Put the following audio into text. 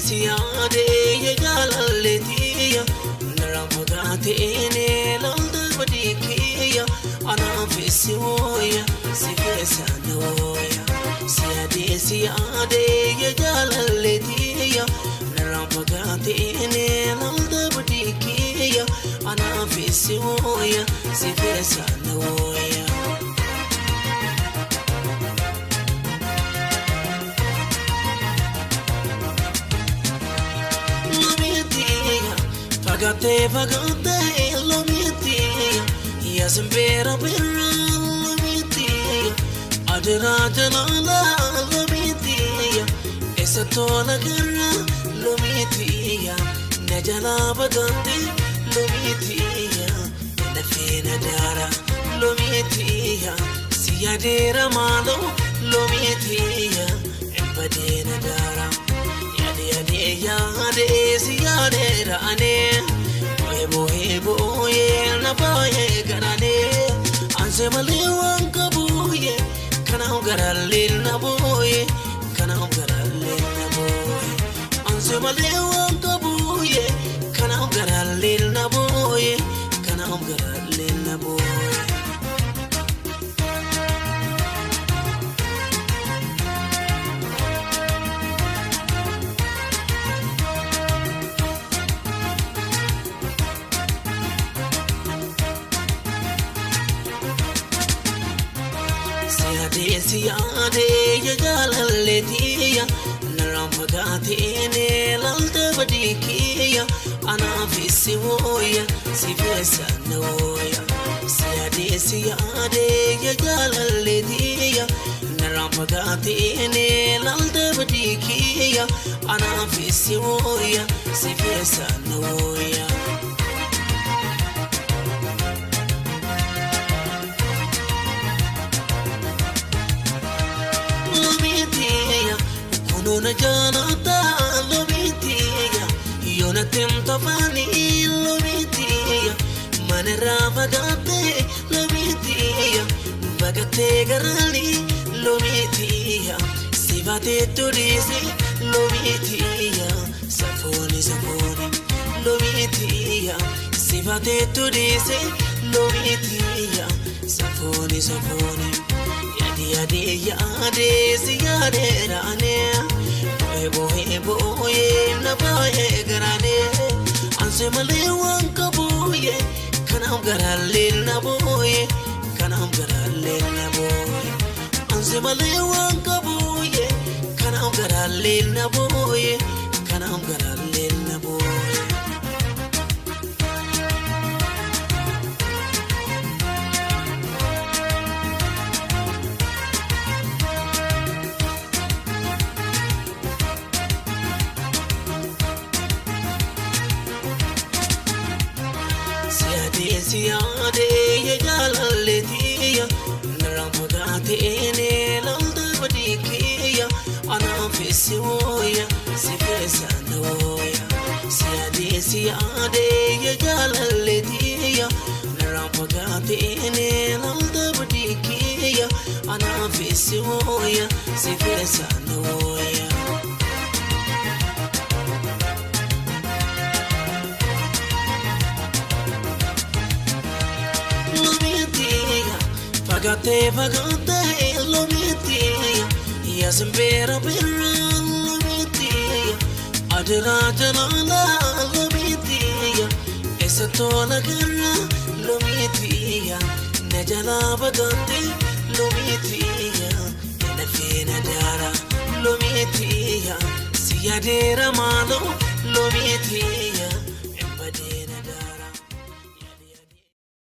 siyaade yaalaleetiya naramagateene lalda badikiya anafisiwoya sifesanoya siyaade yaalaleetiya naramagateene lalda badikiya anafisiwoya sifesanoya Pagate lomiti Yasmbera birra lomiti Adra jalala lomiti Esatola garra lomiti Najala bagante lomiti Nafina dara lomiti Siyadera malo lomiti Embadena dara Yade siyade rane boye na boye garane anse malewan kabuye kana garalil na boye anse malewan kabuye kana garalil na boye Siyaade yaalaleetiya naramagateene lalda badikiya anafisiwoya sifesanoya siyaade yaalaleetiya naramagateene lalda badikiya anafisiwoya sifesanoya Nona janata lomitiya Yona tentafani lomitiya Manera vagate lomitiya Vagate garali lomitiya Sivate turisi lomitiya Safoni lomitiya Sivate turisi lomitiya Safoni Yade siyade rane boye na boye garane anse malewan kabuye kanam garalil na boye anse malewan kabuye kanam garalil na boye Siyaade yaalaleetiya naramagateene lalda badikiya anafisiwoya sifesanoya siyaade yaalaleetiya naramagateene lalda badikiya anafisiwoya sifesanoya Pagate lomiti Yasmbera birra lomiti Adra jalala lomiti Esatola garra lomiti Najala bagante lomiti Nafina dara lomiti Siyadera malo lomiti